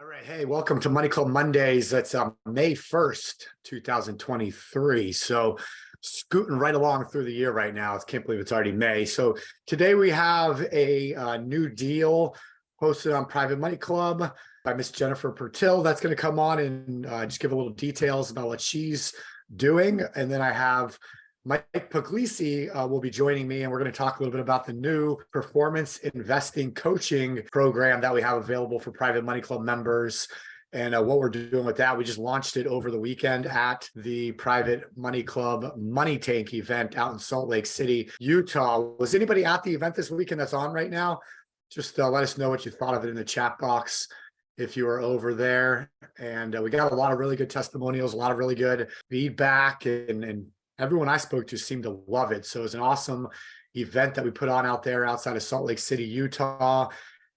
All right. Hey, welcome to Money Club Mondays. It's May 1st, 2023. So scooting right along through the year right now. I can't believe it's already May. So today we have a new deal posted on Private Money Club by Miss Jennifer Purtill. That's going to come on and just give a little details about what she's doing. And then I have Mike Pugliese will be joining me, and we're going to talk a little bit about the new performance investing coaching program that we have available for Private Money Club members and what we're doing with that. We just launched it over the weekend at the Private Money Club Money Tank event out in Salt Lake City, Utah. Was anybody at the event this weekend that's on right now? Just let us know what you thought of it in the chat box if you were over there. And we got a lot of really good testimonials, a lot of really good feedback, and everyone I spoke to seemed to love it. So it was an awesome event that we put on out there outside of Salt Lake City, Utah,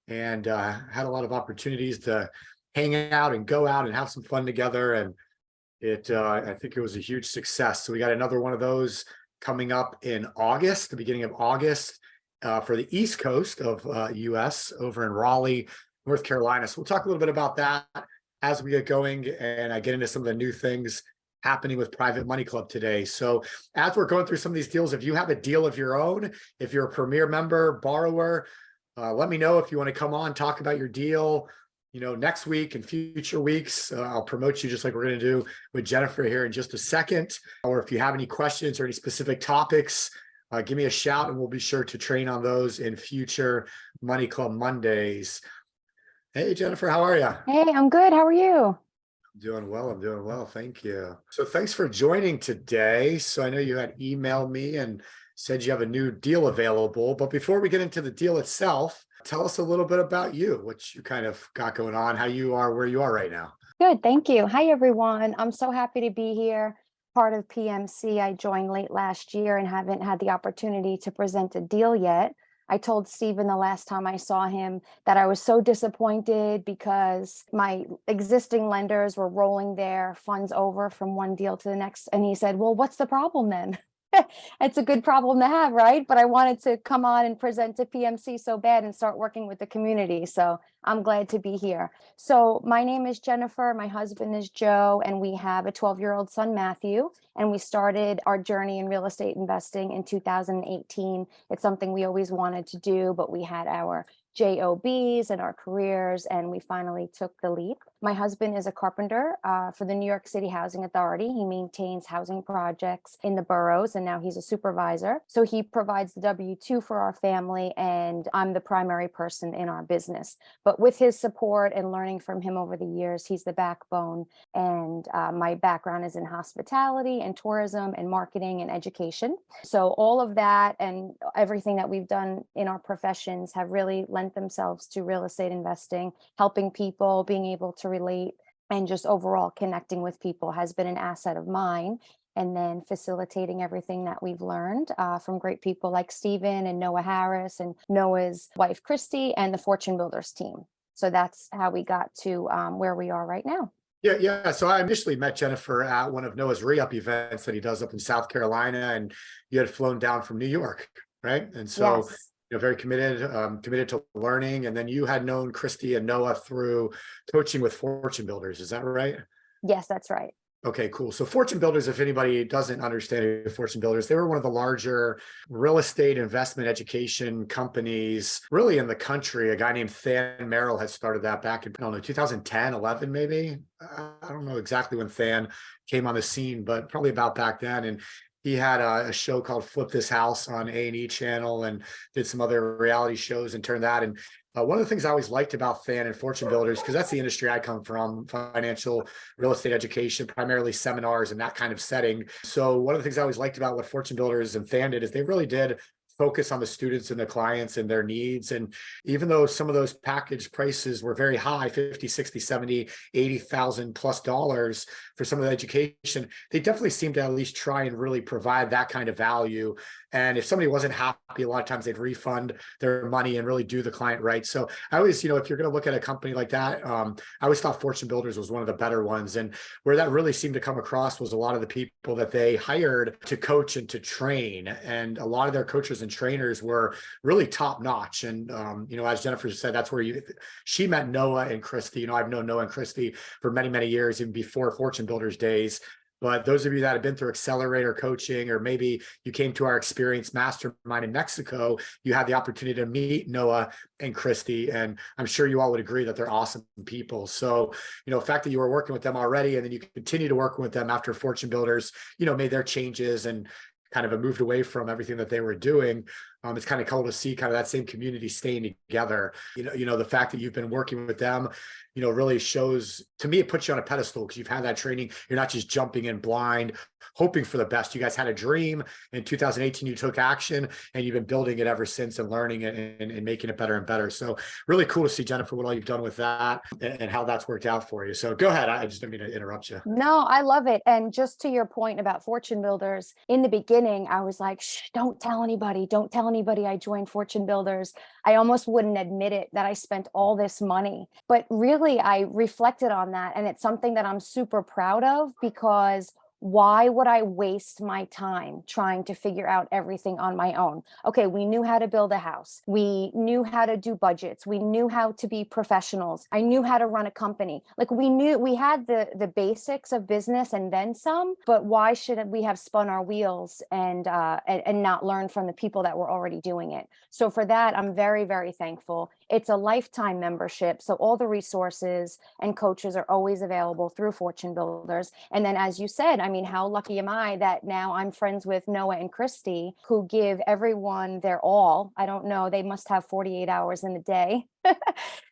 and had a lot of opportunities to hang out and go out and have some fun together. And I think it was a huge success. So we got another one of those coming up in August, the beginning of August, for the East Coast of US over in Raleigh, North Carolina. So we'll talk a little bit about that as we get going, and I get into some of the new things happening with Private Money Club today. So as we're going through some of these deals, if you have a deal of your own, if you're a Premier member, borrower, let me know if you want to come on, talk about your deal, next week and future weeks. I'll promote you just like we're going to do with Jennifer here in just a second. Or if you have any questions or any specific topics, give me a shout and we'll be sure to train on those in future Money Club Mondays. Hey, Jennifer, how are you? Hey, I'm good. How are you? I'm doing well. Thank you. So thanks for joining today. So I know you had emailed me and said you have a new deal available, but before we get into the deal itself, tell us a little bit about you, what you kind of got going on, how you are, where you are right now. Good. Thank you. Hi, everyone. I'm so happy to be here. Part of PMC. I joined late last year and haven't had the opportunity to present a deal yet. I told Stephen the last time I saw him that I was so disappointed because my existing lenders were rolling their funds over from one deal to the next. And he said, well, what's the problem then? It's a good problem to have, right? But I wanted to come on and present to PMC so bad and start working with the community. So I'm glad to be here. So my name is Jennifer. My husband is Joe, and we have a 12-year-old son, Matthew. And we started our journey in real estate investing in 2018. It's something we always wanted to do, but we had our JOBs and our careers, and we finally took the leap. My husband is a carpenter for the New York City Housing Authority. He maintains housing projects in the boroughs, and now he's a supervisor. So he provides the W-2 for our family, and I'm the primary person in our business. But with his support and learning from him over the years, he's the backbone. And my background is in hospitality and tourism and marketing and education. So all of that and everything that we've done in our professions have really lent themselves to real estate investing, helping people, being able to relate, and just overall connecting with people has been an asset of mine. And then facilitating everything that we've learned from great people like Stephen and Noah Harris and Noah's wife, Christy, and the Fortune Builders team. So that's how we got to where we are right now. Yeah. So I initially met Jennifer at one of Noah's re-up events that he does up in South Carolina, and you had flown down from New York, right? And so Yes. very committed to learning. And then you had known Christy and Noah through coaching with Fortune Builders. Is that right? Yes, that's right. Okay, cool. So Fortune Builders, if anybody doesn't understand Fortune Builders, they were one of the larger real estate investment education companies really in the country. A guy named Than Merrill had started that back in, 2010, 11, maybe. I don't know exactly when Than came on the scene, but probably about back then. And he had a show called Flip This House on A&E channel and did some other reality shows and turned that. And one of the things I always liked about Than and Fortune Builders, because that's the industry I come from, financial real estate education, primarily seminars and that kind of setting. So one of the things I always liked about what Fortune Builders and Than did is they really did focus on the students and the clients and their needs. And even though some of those package prices were very high, 50, 60, 70, 80,000 plus dollars for some of the education, they definitely seemed to at least try and really provide that kind of value And if somebody wasn't happy, a lot of times they'd refund their money and really do the client right. So I always, if you're going to look at a company like that, I always thought Fortune Builders was one of the better ones. And where that really seemed to come across was a lot of the people that they hired to coach and to train. And a lot of their coaches and trainers were really top notch. And, as Jennifer said, that's where she met Noah and Christy. I've known Noah and Christy for many, many years, even before Fortune Builders days. But those of you that have been through accelerator coaching, or maybe you came to our experience mastermind in Mexico, you had the opportunity to meet Noah and Christy. And I'm sure you all would agree that they're awesome people. So, the fact that you were working with them already, and then you continue to work with them after Fortune Builders, made their changes and kind of moved away from everything that they were doing. It's kind of cool to see kind of that same community staying together. The fact that you've been working with them, really shows, to me, it puts you on a pedestal because you've had that training. You're not just jumping in blind, hoping for the best. You guys had a dream. In 2018, you took action, and you've been building it ever since and learning it and making it better and better. So really cool to see, Jennifer, what all you've done with that and how that's worked out for you. So go ahead. I just didn't mean to interrupt you. No, I love it. And just to your point about Fortune Builders, in the beginning, I was like, shh, don't tell anybody. Don't tell anybody I joined Fortune Builders. I almost wouldn't admit it that I spent all this money. But really, I reflected on that. And it's something that I'm super proud of, because why would I waste my time trying to figure out everything on my own? Okay, we knew how to build a house. We knew how to do budgets. We knew how to be professionals. I knew how to run a company. Like, we knew we had the basics of business and then some, but why should we have spun our wheels and not learn from the people that were already doing it? So for that, I'm very, very thankful. It's a lifetime membership. So all the resources and coaches are always available through Fortune Builders. And then, as you said, I mean, how lucky am I that now I'm friends with Noah and Christy, who give everyone their all. I don't know, they must have 48 hours in a day.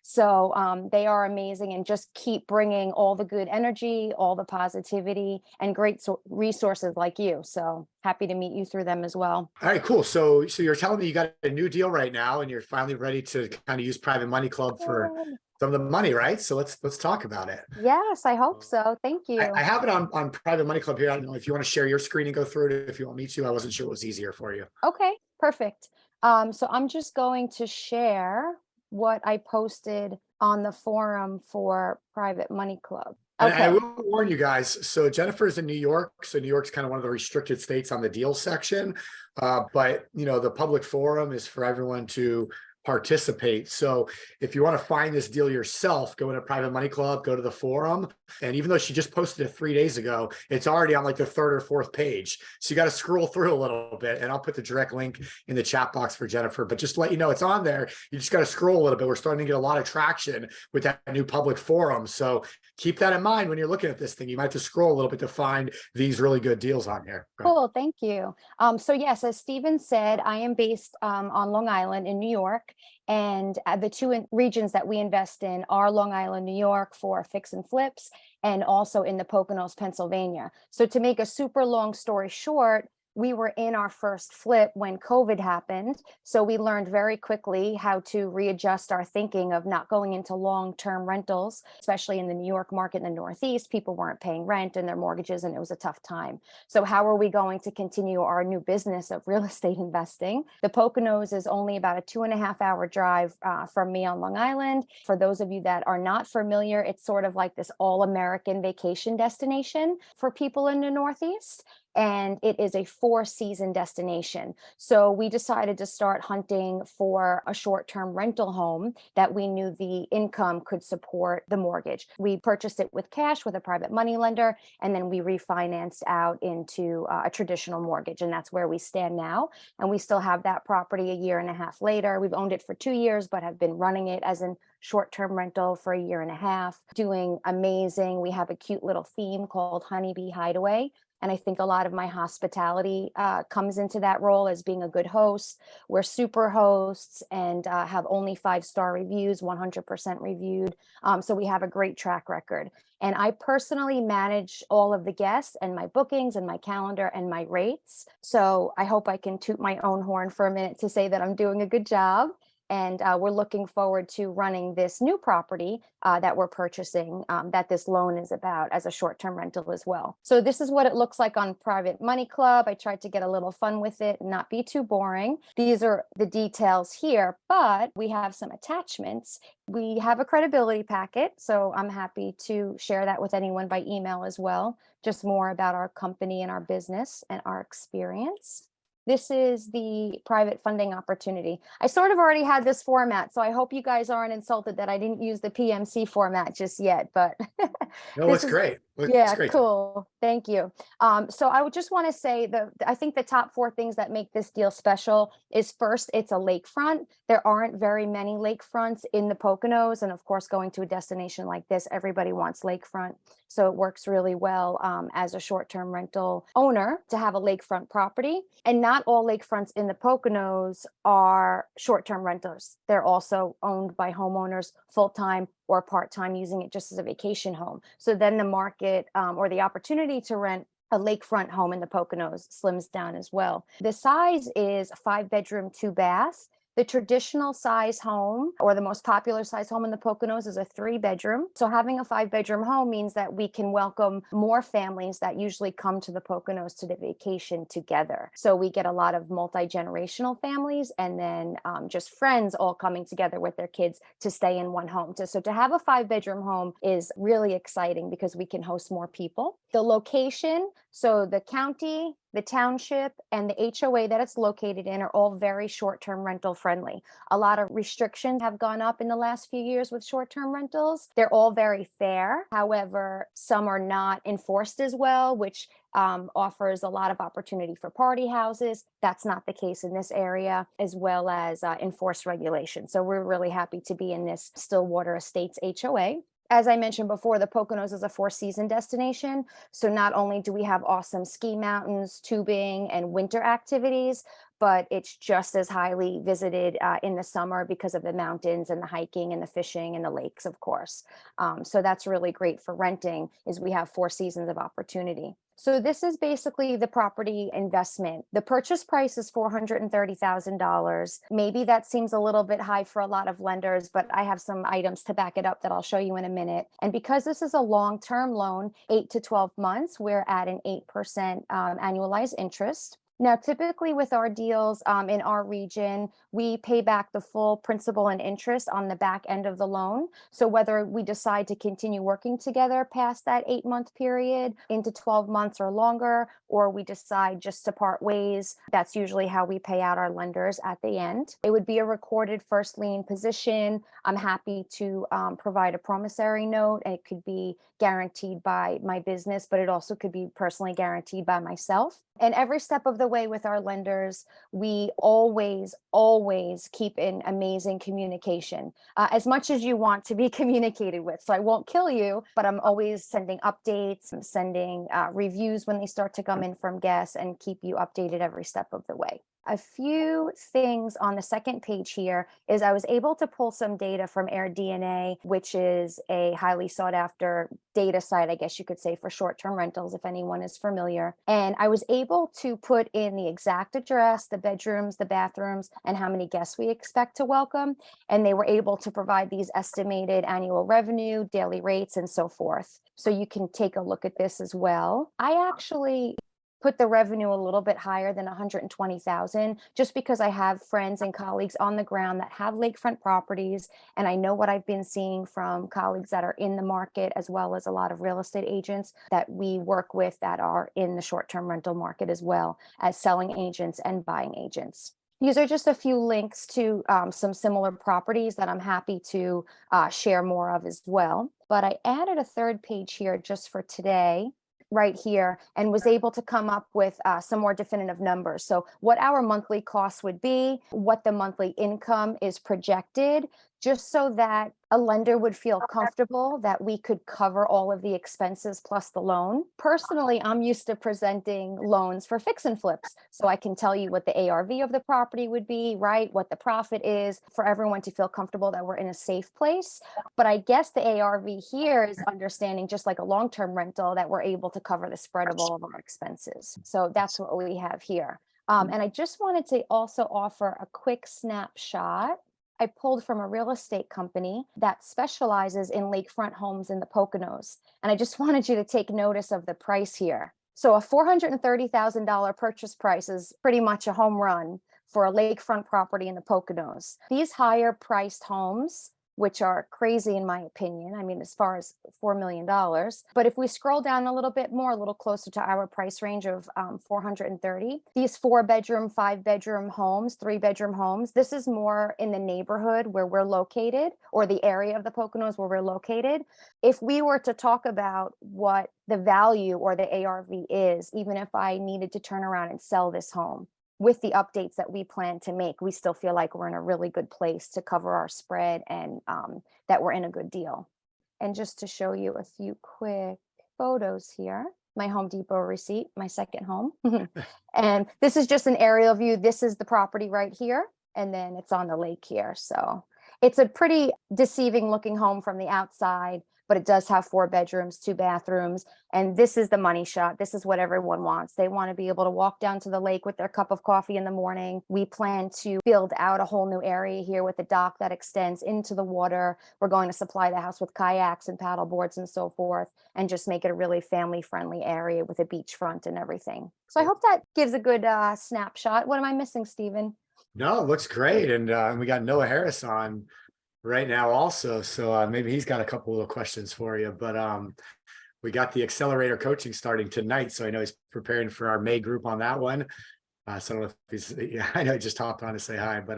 So they are amazing, and just keep bringing all the good energy, all the positivity, and great resources like you. So happy to meet you through them as well. All right, cool. So you're telling me you got a new deal right now, and you're finally ready to kind of use Private Money Club for some of the money, right? So let's talk about it. Yes, I hope so. Thank you. I have it on Private Money Club here. I don't know if you want to share your screen and go through it. If you want me to, I wasn't sure what was easier for you. Okay, perfect. So I'm just going to share what I posted on the forum for Private Money Club. Okay. And I will warn you guys. So Jennifer's in New York. So New York's kind of one of the restricted states on the deal section. But the public forum is for everyone to participate. So if you want to find this deal yourself, go into Private Money Club, go to the forum. And even though she just posted it 3 days ago, it's already on like the third or fourth page. So you got to scroll through a little bit, and I'll put the direct link in the chat box for Jennifer, but just to let you know, it's on there. You just got to scroll a little bit. We're starting to get a lot of traction with that new public forum. So keep that in mind when you're looking at this thing. You might have to scroll a little bit to find these really good deals on here. Cool. Thank you. So yes, as Stephen said, I am based on Long Island in New York. And the two regions that we invest in are Long Island, New York for fix and flips, and also in the Poconos, Pennsylvania. So to make a super long story short, we were in our first flip when COVID happened. So we learned very quickly how to readjust our thinking of not going into long-term rentals, especially in the New York market in the Northeast. People weren't paying rent and their mortgages, and it was a tough time. So how are we going to continue our new business of real estate investing? The Poconos is only about a 2.5-hour drive from me on Long Island. For those of you that are not familiar, it's sort of like this all-American vacation destination for people in the Northeast. And it is a 4-season destination. So we decided to start hunting for a short-term rental home that we knew the income could support the mortgage. We purchased it with cash with a private money lender, and then we refinanced out into a traditional mortgage. And that's where we stand now. And we still have that property a year and a half later. We've owned it for 2 years, but have been running it as a short-term rental for a year and a half, doing amazing. We have a cute little theme called Honeybee Hideaway. And I think a lot of my hospitality comes into that role as being a good host. We're super hosts and have only 5-star reviews, 100% reviewed. So we have a great track record. And I personally manage all of the guests and my bookings and my calendar and my rates. So I hope I can toot my own horn for a minute to say that I'm doing a good job. And we're looking forward to running this new property that we're purchasing that this loan is about as a short-term rental as well. So this is what it looks like on Private Money Club. I tried to get a little fun with it and not be too boring. These are the details here, but we have some attachments. We have a credibility packet, so I'm happy to share that with anyone by email as well. Just more about our company and our business and our experience. This is the private funding opportunity. I sort of already had this format, so I hope you guys aren't insulted that I didn't use the PMC format just yet, but No, this it's is, great. It's yeah, great. cool. Thank you. So I would just want to say I think the top 4 things that make this deal special is, first, it's a lakefront. There aren't very many lakefronts in the Poconos. And of course, going to a destination like this, everybody wants lakefront. So it works really well as a short-term rental owner to have a lakefront property. And not all lakefronts in the Poconos are short-term renters. They're also owned by homeowners full-time or part-time, using it just as a vacation home. So then the market or the opportunity to rent a lakefront home in the Poconos slims down as well. The size is 5-bedroom, 2-bath. The traditional size home, or the most popular size home in the Poconos, is a 3-bedroom. So having a 5-bedroom home means that we can welcome more families that usually come to the Poconos to the vacation together. So we get a lot of multi-generational families, and then just friends all coming together with their kids to stay in one home. So to have a 5-bedroom home is really exciting because we can host more people. The location, so the county, the township, and the HOA that it's located in are all very short-term rental friendly. A lot of restrictions have gone up in the last few years with short-term rentals. They're all very fair. However, some are not enforced as well, which offers a lot of opportunity for party houses. That's not the case in this area, as well as enforced regulation. So we're really happy to be in this Stillwater Estates HOA. As I mentioned before, the Poconos is a 4-season destination. So not only do we have awesome ski mountains, tubing, and winter activities, but it's just as highly visited in the summer because of the mountains and the hiking and the fishing and the lakes, of course. So that's really great for renting, is we have 4 seasons of opportunity. So this is basically the property investment. The purchase price is $430,000. Maybe that seems a little bit high for a lot of lenders, but I have some items to back it up that I'll show you in a minute. And because this is a long-term loan, 8 to 12 months, we're at an 8% annualized interest. Now, typically with our deals in our region, we pay back the full principal and interest on the back end of the loan. So whether we decide to continue working together past that 8-month period into 12 months or longer, or we decide just to part ways, that's usually how we pay out our lenders at the end. It would be a recorded first lien position. I'm happy to provide a promissory note, and it could be guaranteed by my business, but it also could be personally guaranteed by myself. And every step of the way with our lenders, we always keep in amazing communication, as much as you want to be communicated with. So I won't kill you, but I'm always sending updates, I'm sending reviews when they start to come in from guests, and keep you updated every step of the way. A few things on the second page here is I was able to pull some data from AirDNA, which is a highly sought after data site, I guess you could say, for short-term rentals, if anyone is familiar. And I was able to put in the exact address, the bedrooms, the bathrooms, and how many guests we expect to welcome. And they were able to provide these estimated annual revenue, daily rates, and so forth. So you can take a look at this as well. I actually put the revenue a little bit higher than 120,000, just because I have friends and colleagues on the ground that have lakefront properties. And I know what I've been seeing from colleagues that are in the market, as well as a lot of real estate agents that we work with that are in the short-term rental market, as well as selling agents and buying agents. These are just a few links to some similar properties that I'm happy to share more of as well. But I added a third page here just for today, right here, and was able to come up with some more definitive numbers. So what our monthly costs would be, what the monthly income is projected, just so that a lender would feel comfortable that we could cover all of the expenses plus the loan. Personally, I'm used to presenting loans for fix and flips. So I can tell you what the ARV of the property would be, right? What the profit is, for everyone to feel comfortable that we're in a safe place. But I guess the ARV here is understanding, just like a long-term rental, that we're able to cover the spread of all of our expenses. So that's what we have here. And I just wanted to also offer a quick snapshot I pulled from a real estate company that specializes in lakefront homes in the Poconos. And I just wanted you to take notice of the price here. So a $430,000 purchase price is pretty much a home run for a lakefront property in the Poconos. These higher priced homes, which are crazy in my opinion, I mean, as far as $4 million. But if we scroll down a little bit more, a little closer to our price range of 430, these 4-bedroom, 5-bedroom homes, 3-bedroom homes, this is more in the neighborhood where we're located, or the area of the Poconos where we're located. If we were to talk about what the value or the ARV is, even if I needed to turn around and sell this home, with the updates that we plan to make, we still feel like we're in a really good place to cover our spread and that we're in a good deal. And just to show you a few quick photos here, my Home Depot receipt, my second home. And this is just an aerial view. This is the property right here. And then it's on the lake here. So it's a pretty deceiving looking home from the outside, but it does have 4 bedrooms, 2 bathrooms. And this is the money shot. This is what everyone wants. They want to be able to walk down to the lake with their cup of coffee in the morning. We plan to build out a whole new area here with a dock that extends into the water. We're going to supply the house with kayaks and paddle boards and so forth, and just make it a really family friendly area with a beachfront and everything. So I hope that gives a good snapshot. What am I missing, Stephen? No, it looks great. And we got Noah Harris on right now also. So maybe he's got a couple of questions for you, but we got the accelerator coaching starting tonight. So I know he's preparing for our May group on that one. So I don't know if he's, yeah, I know he just hopped on to say hi, but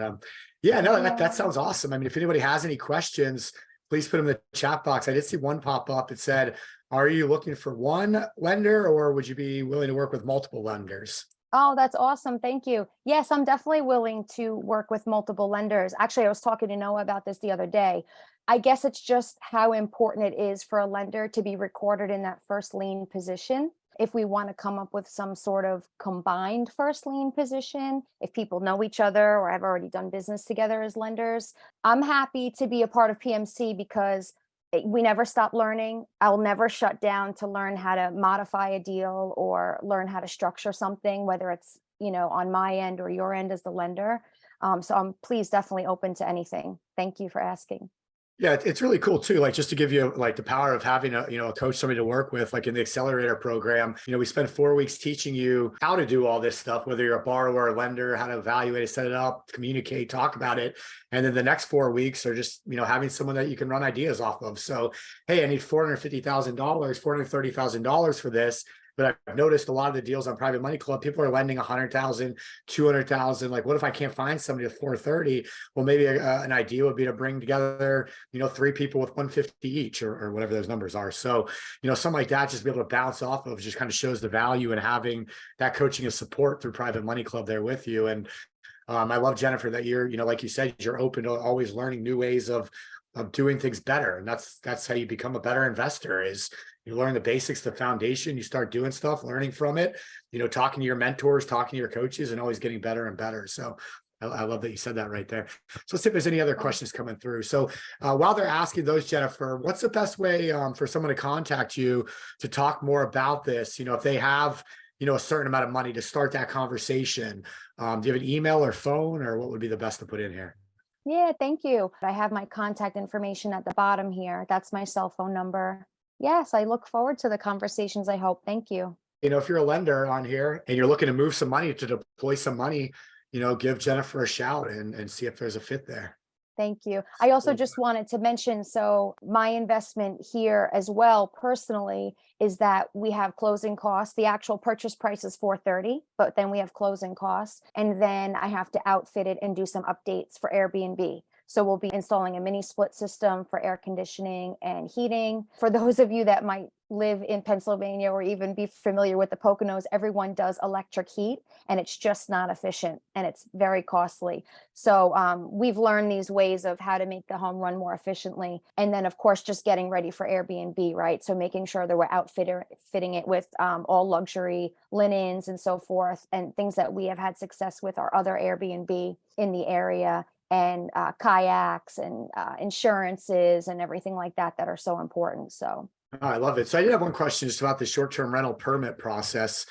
yeah, no, that sounds awesome. I mean, if anybody has any questions, please put them in the chat box. I did see one pop up. It said, are you looking for one lender or would you be willing to work with multiple lenders? Oh, that's awesome. Thank you. Yes, I'm definitely willing to work with multiple lenders. Actually, I was talking to Noah about this the other day. I guess it's just how important it is for a lender to be recorded in that first lien position. If we want to come up with some sort of combined first lien position, if people know each other or have already done business together as lenders, I'm happy to be a part of PMC because we never stop learning. I'll never shut down to learn how to modify a deal or learn how to structure something, whether it's, on my end or your end as the lender. So I'm please definitely open to anything. Thank you for asking. Yeah, it's really cool too. Like just to give you like the power of having a coach, somebody to work with, like in the accelerator program, we spend 4 weeks teaching you how to do all this stuff, whether you're a borrower or lender, how to evaluate it, set it up, communicate, talk about it. And then the next 4 weeks are just, having someone that you can run ideas off of. So, hey, I need $450,000, $430,000 for this. But I've noticed a lot of the deals on Private Money Club, people are lending 100,000, 200,000. Like, what if I can't find somebody with 430? Well, maybe an idea would be to bring together, 3 people with 150 each or whatever those numbers are. So, something like that, just be able to bounce off of just kind of shows the value in having that coaching and support through Private Money Club there with you. And I love, Jennifer, that you're, like you said, you're open to always learning new ways of doing things better. And that's how you become a better investor is you learn the basics, the foundation, you start doing stuff, learning from it, talking to your mentors, talking to your coaches, and always getting better and better. So I love that you said that right there. So let's see if there's any other questions coming through. So while they're asking those, Jennifer, what's the best way for someone to contact you to talk more about this? If they have, a certain amount of money to start that conversation, do you have an email or phone, or what would be the best to put in here? Yeah, thank you. I have my contact information at the bottom here. That's my cell phone number. Yes, I look forward to the conversations, I hope. Thank you. If you're a lender on here and you're looking to move some money, to deploy some money, give Jennifer a shout and see if there's a fit there. Thank you. I also just wanted to mention, so my investment here as well, personally, is that we have closing costs. The actual purchase price is 430, but then we have closing costs. And then I have to outfit it and do some updates for Airbnb. So we'll be installing a mini split system for air conditioning and heating. For those of you that might live in Pennsylvania or even be familiar with the Poconos, everyone does electric heat and it's just not efficient and it's very costly. So we've learned these ways of how to make the home run more efficiently. And then of course, just getting ready for Airbnb, right? So making sure that we're outfitting it with all luxury linens and so forth, and things that we have had success with our other Airbnb in the area, and kayaks and insurances and everything like that that are so important. So I love it. So I did have one question just about the short-term rental permit process.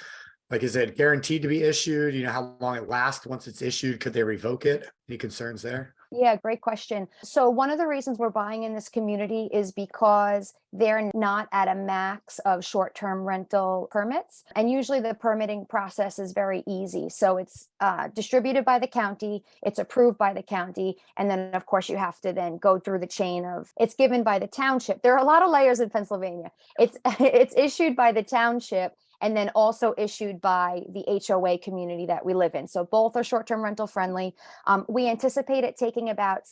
Like, is it guaranteed to be issued? How long it lasts once it's issued? Could they revoke it? Any concerns there? Yeah, great question. So one of the reasons we're buying in this community is because they're not at a max of short-term rental permits. And usually the permitting process is very easy. So it's distributed by the county, it's approved by the county, and then of course you have to then go through the chain of it's given by the township. There are a lot of layers in Pennsylvania. It's it's issued by the township and then also issued by the HOA community that we live in. So both are short-term rental friendly. We anticipate it taking about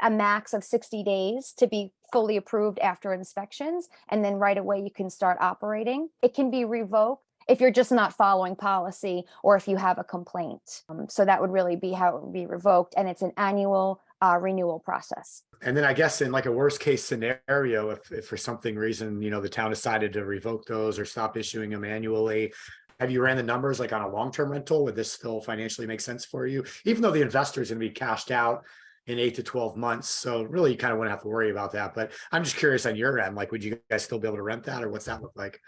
a max of 60 days to be fully approved after inspections. And then right away you can start operating. It can be revoked if you're just not following policy or if you have a complaint. So that would really be how it would be revoked. And it's an annual renewal process. And then I guess in like a worst case scenario, if for something reason, the town decided to revoke those or stop issuing them annually, have you ran the numbers like on a long-term rental? Would this still financially make sense for you? Even though the investor is going to be cashed out in 8 to 12 months. So really you kind of wouldn't have to worry about that. But I'm just curious on your end, like, would you guys still be able to rent that or what's that look like?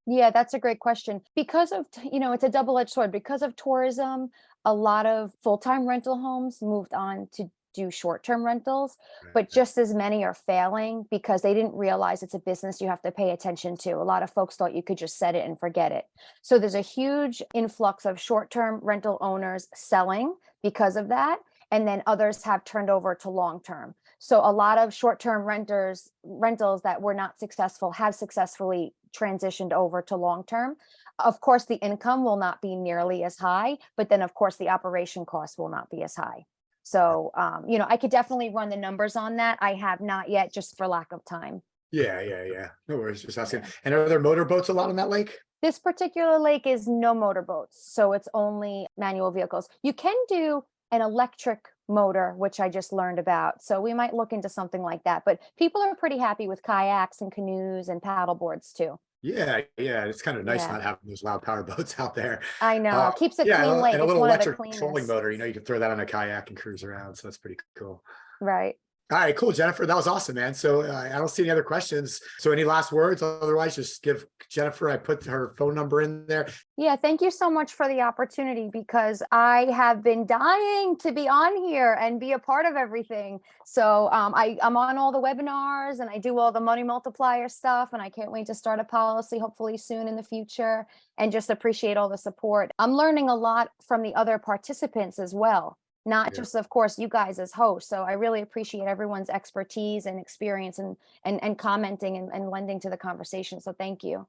Yeah, that's a great question. Because of, it's a double-edged sword. Because of tourism, a lot of full-time rental homes moved on to do short-term rentals, but just as many are failing because they didn't realize it's a business you have to pay attention to. A lot of folks thought you could just set it and forget it. So there's a huge influx of short-term rental owners selling because of that. And then others have turned over to long-term. So a lot of short-term rentals that were not successful have successfully transitioned over to long-term. Of course, the income will not be nearly as high, but then of course the operation costs will not be as high. So, I could definitely run the numbers on that. I have not yet, just for lack of time. Yeah. No worries, just asking. And are there motorboats a lot on that lake? This particular lake is no motorboats, so it's only manual vehicles. You can do an electric motor, which I just learned about. So we might look into something like that. But people are pretty happy with kayaks and canoes and paddle boards too. Yeah. It's kind of nice Yeah, not having those loud power boats out there. I know. Keeps a Yeah, clean lake. and a It's little one of the electric trolling cleanest. motor, you can throw that on a kayak and cruise around. So that's pretty cool. Right. All right, cool, Jennifer. That was awesome, man. So I don't see any other questions. So any last words? Otherwise, just give Jennifer, I put her phone number in there. Yeah, thank you so much for the opportunity because I have been dying to be on here and be a part of everything. So I'm on all the webinars and I do all the money multiplier stuff, and I can't wait to start a policy hopefully soon in the future, and just appreciate all the support. I'm learning a lot from the other participants as well, not Yeah. just, of course, you guys as hosts. So I really appreciate everyone's expertise and experience and commenting and lending to the conversation. So thank you.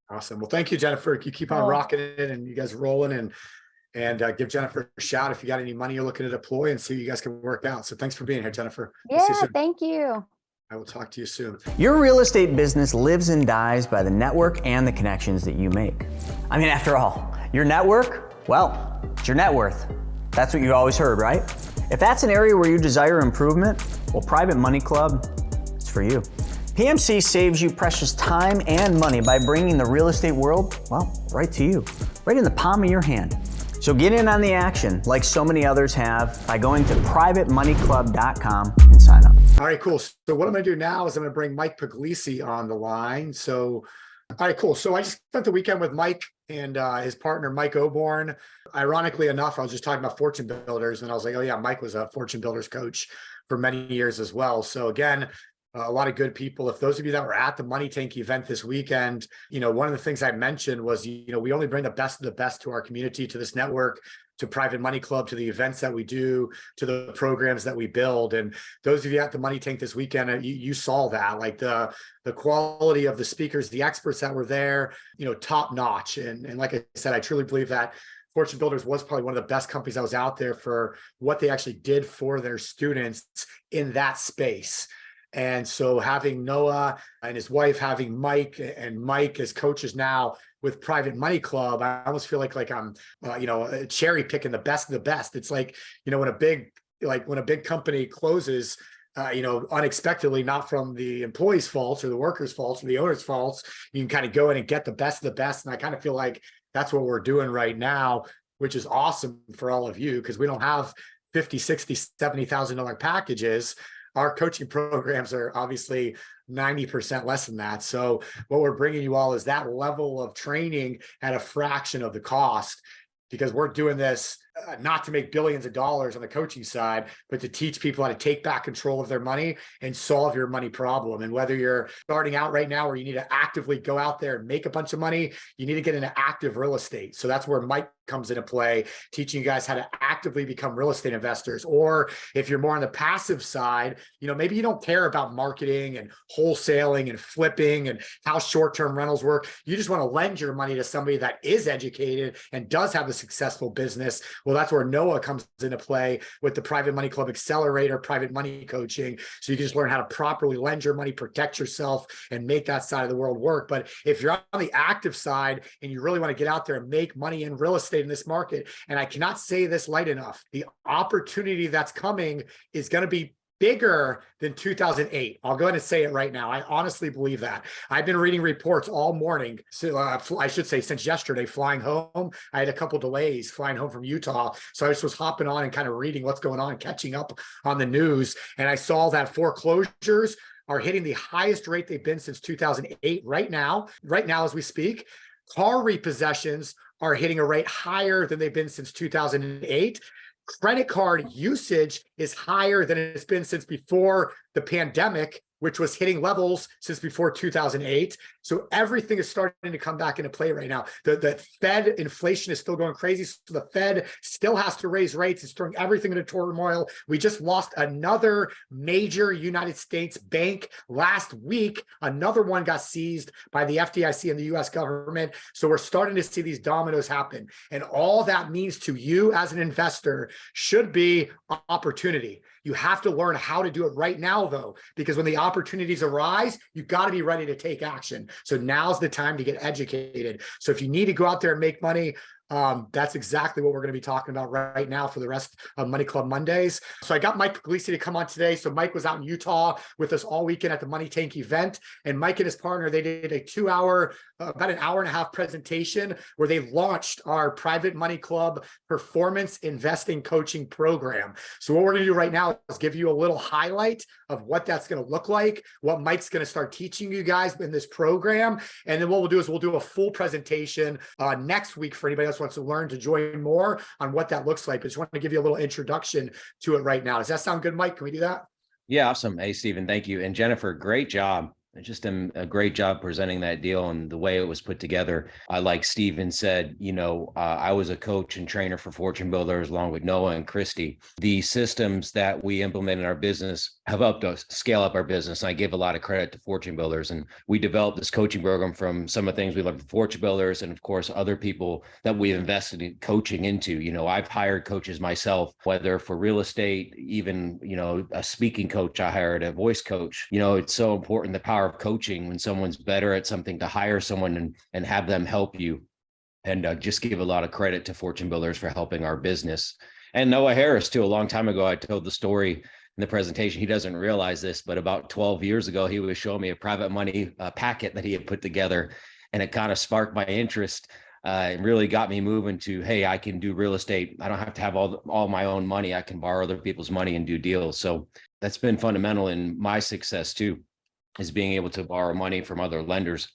Awesome. Well, thank you, Jennifer. You keep on Oh, rocking it and you guys rolling and give Jennifer a shout if you got any money you're looking to deploy and see what you guys can work out. So thanks for being here, Jennifer. We'll see you yeah, soon. thank you. I will talk to you soon. Your real estate business lives and dies by the network and the connections that you make. I mean, after all, your network, well, it's your net worth. That's what you always heard, right? If that's an area where you desire improvement, well, Private Money Club, it's for you. PMC saves you precious time and money by bringing the real estate world, well, right to you, right in the palm of your hand. So get in on the action like so many others have by going to privatemoneyclub.com and sign up. All right, cool. So what I'm going to do now is I'm going to bring Mike Pugliese on the line. So, all right, cool. So I just spent the weekend with Mike and his partner, Mike Oborn. Ironically enough, I was just talking about fortune builders and I was like, oh yeah, Mike was a fortune builders coach for many years as well. So again, a lot of good people. If those of you that were at the Money Tank event this weekend, one of the things I mentioned was, we only bring the best of the best to our community, to this network, to Private Money Club, to the events that we do, to the programs that we build. And those of you at the Money Tank this weekend, you saw that, like the quality of the speakers, the experts that were there, top notch. And like I said, I truly believe that Fortune Builders was probably one of the best companies that was out there for what they actually did for their students in that space. And so having Noah and his wife, having Mike and Mike as coaches now with Private Money Club, I almost feel like I'm, cherry picking the best of the best. It's like, when a big company closes, unexpectedly, not from the employee's faults or the worker's faults or the owner's faults, you can kind of go in and get the best of the best. And I kind of feel like that's what we're doing right now, which is awesome for all of you, because we don't have $50,000, $60,000, $70,000 packages. Our coaching programs are obviously 90% less than that. So what we're bringing you all is that level of training at a fraction of the cost, because we're doing this not to make billions of dollars on the coaching side, but to teach people how to take back control of their money and solve your money problem. And whether you're starting out right now where you need to actively go out there and make a bunch of money, you need to get into active real estate. So that's where Mike comes into play, teaching you guys how to actively become real estate investors. Or if you're more on the passive side, maybe you don't care about marketing and wholesaling and flipping and how short-term rentals work. You just want to lend your money to somebody that is educated and does have a successful business. Well, that's where Noah comes into play with the Private Money Club Accelerator, private money coaching. So you can just learn how to properly lend your money, protect yourself, and make that side of the world work. But if you're on the active side and you really want to get out there and make money in real estate in this market, and I cannot say this light enough, the opportunity that's coming is going to be bigger than 2008. I'll go ahead and say it right now. I honestly believe that. I've been reading reports all morning. So I should say since yesterday, flying home. I had a couple delays flying home from Utah. So I just was hopping on and kind of reading what's going on, catching up on the news. And I saw that foreclosures are hitting the highest rate they've been since 2008 right now as we speak. Car repossessions are hitting a rate higher than they've been since 2008. Credit card usage is higher than it's been since before the pandemic, which was hitting levels since before 2008. So everything is starting to come back into play right now. The Fed inflation is still going crazy. So the Fed still has to raise rates. It's throwing everything into turmoil. We just lost another major United States bank last week. Another one got seized by the FDIC and the US government. So we're starting to see these dominoes happen. And all that means to you as an investor should be opportunity. You have to learn how to do it right now, though, because when the opportunities arise, you got to be ready to take action. So now's the time to get educated. So if you need to go out there and make money, that's exactly what we're going to be talking about right now for the rest of Money Club Mondays. So I got Mike Pugliese to come on today. So Mike was out in Utah with us all weekend at the Money Tank event. And Mike and his partner, they did a 2-hour, about an hour and a half presentation where they launched our Private Money Club performance investing coaching program. So what we're going to do right now is give you a little highlight of what that's going to look like, what Mike's going to start teaching you guys in this program. And then what we'll do is we'll do a full presentation next week for anybody else who wants to learn to join more on what that looks like. But just want to give you a little introduction to it right now. Does that sound good, Mike? Can we do that? Yeah, awesome. Hey, Stephen, thank you. And Jennifer, great job. Just a great job presenting that deal and the way it was put together. Like Stephen said, I was a coach and trainer for Fortune Builders along with Noah and Christy. The systems that we implement in our business have helped us scale up our business. And I give a lot of credit to Fortune Builders. And we developed this coaching program from some of the things we learned from Fortune Builders and, of course, other people that we've invested in coaching into. I've hired coaches myself, whether for real estate, even, a speaking coach I hired, a voice coach. It's so important, the power of coaching when someone's better at something, to hire someone and have them help you. And just give a lot of credit to Fortune Builders for helping our business. And Noah Harris too. A long time ago, I told the story in the presentation. He doesn't realize this, but about 12 years ago, he was showing me a private money packet that he had put together, and it kind of sparked my interest. It really got me moving to, hey, I can do real estate. I don't have to have all my own money. I can borrow other people's money and do deals. So that's been fundamental in my success too, is being able to borrow money from other lenders.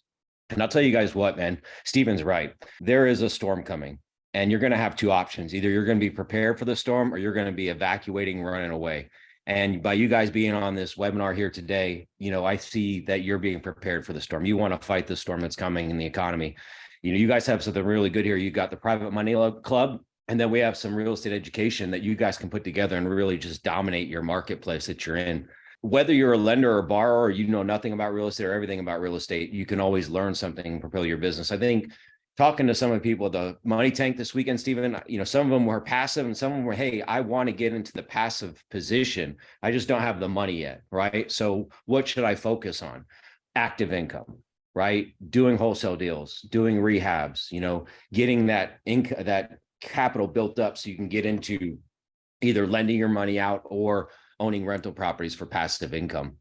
And I'll tell you guys what, man, Stephen's right. There is a storm coming, and you're going to have two options. Either you're going to be prepared for the storm, or you're going to be evacuating, running away. And by you guys being on this webinar here today, I see that you're being prepared for the storm. You want to fight the storm that's coming in the economy. You guys have something really good here. You got the Private Money Club, and then we have some real estate education that you guys can put together and really just dominate your marketplace that you're in. Whether you're a lender or borrower, or you know nothing about real estate or everything about real estate, you can always learn something and propel your business. I think talking to some of the people at the Money Tank this weekend, Stephen, some of them were passive and some of them were, hey, I want to get into the passive position. I just don't have the money yet, right? So what should I focus on? Active income, right? Doing wholesale deals, doing rehabs, getting that capital built up so you can get into either lending your money out or owning rental properties for passive income.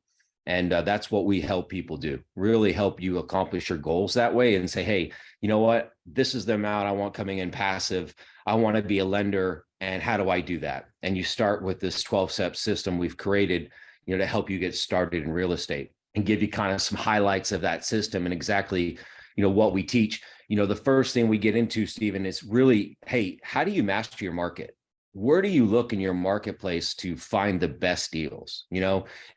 And that's what we help people do, really help you accomplish your goals that way and say, hey, you know what? This is the amount I want coming in passive. I want to be a lender. And how do I do that? And you start with this 12-step system we've created, to help you get started in real estate and give you kind of some highlights of that system and exactly, what we teach. The first thing we get into, Stephen, is really, hey, how do you master your market? Where do you look in your marketplace to find the best deals?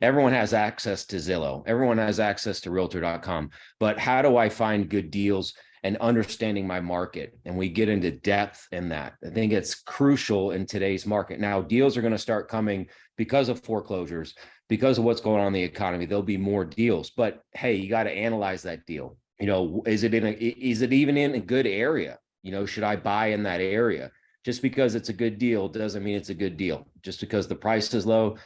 Everyone has access to Zillow. Everyone has access to realtor.com, but how do I find good deals and understanding my market? And we get into depth in that. I think it's crucial in today's market. Now, deals are going to start coming because of foreclosures, because of what's going on in the economy. There'll be more deals, but hey, you got to analyze that deal. Is it even in a good area? Should I buy in that area? Just because it's a good deal doesn't mean it's a good deal. Just because the price is low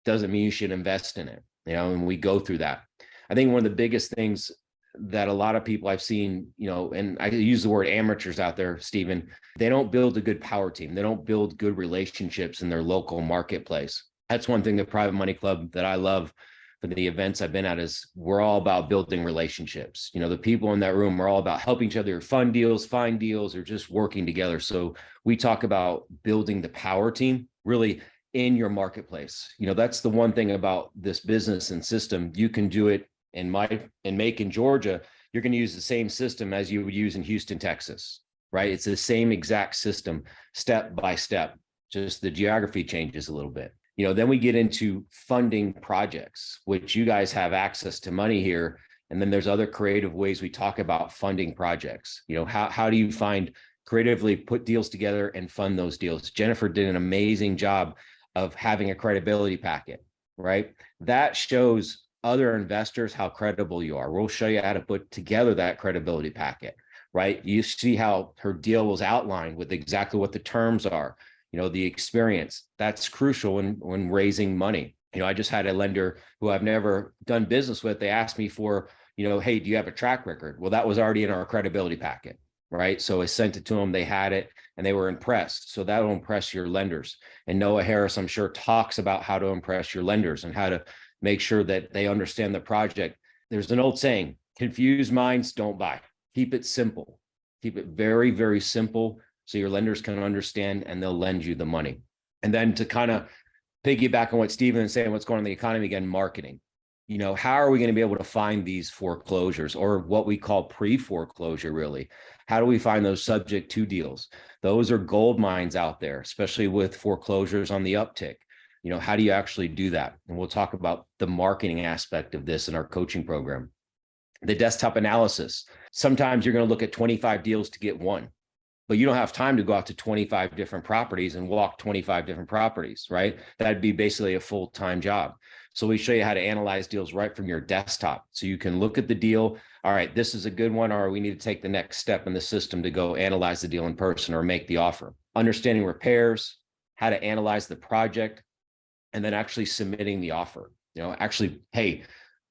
doesn't mean you should invest in it. And we go through that. I think one of the biggest things that a lot of people I've seen, and I use the word amateurs out there, Stephen, they don't build a good power team. They don't build good relationships in their local marketplace. That's one thing the Private Money Club that I love for the events I've been at is we're all about building relationships. The people in that room are all about helping each other fund deals, find deals, or just working together. So we talk about building the power team really in your marketplace. That's the one thing about this business and system. You can do it in Macon, Georgia. You're going to use the same system as you would use in Houston, Texas, right? It's the same exact system, step by step. Just the geography changes a little bit. Then we get into funding projects, which you guys have access to money here. And then there's other creative ways we talk about funding projects. How do you creatively put deals together and fund those deals? Jennifer did an amazing job of having a credibility packet, right? That shows other investors how credible you are. We'll show you how to put together that credibility packet, right? You see how her deal was outlined with exactly what the terms are. The experience, that's crucial when raising money. I just had a lender who I've never done business with. They asked me for, hey, do you have a track record? Well, that was already in our credibility packet, right? So I sent it to them. They had it and they were impressed. So that'll impress your lenders. And Noah Harris, I'm sure, talks about how to impress your lenders and how to make sure that they understand the project. There's an old saying, confused minds don't buy. Keep it simple. Keep it very, very simple, so your lenders can understand and they'll lend you the money. And then to kind of piggyback on what Stephen is saying, what's going on in the economy again, marketing. How are we going to be able to find these foreclosures, or what we call pre-foreclosure really? How do we find those subject to deals? Those are gold mines out there, especially with foreclosures on the uptick. How do you actually do that? And we'll talk about the marketing aspect of this in our coaching program. The desktop analysis. Sometimes you're going to look at 25 deals to get one, but you don't have time to go out to 25 different properties and walk 25 different properties, right? That'd be basically a full-time job. So we show you how to analyze deals right from your desktop. So you can look at the deal. All right, this is a good one, or we need to take the next step in the system to go analyze the deal in person or make the offer. Understanding repairs, how to analyze the project, and then actually submitting the offer. Hey,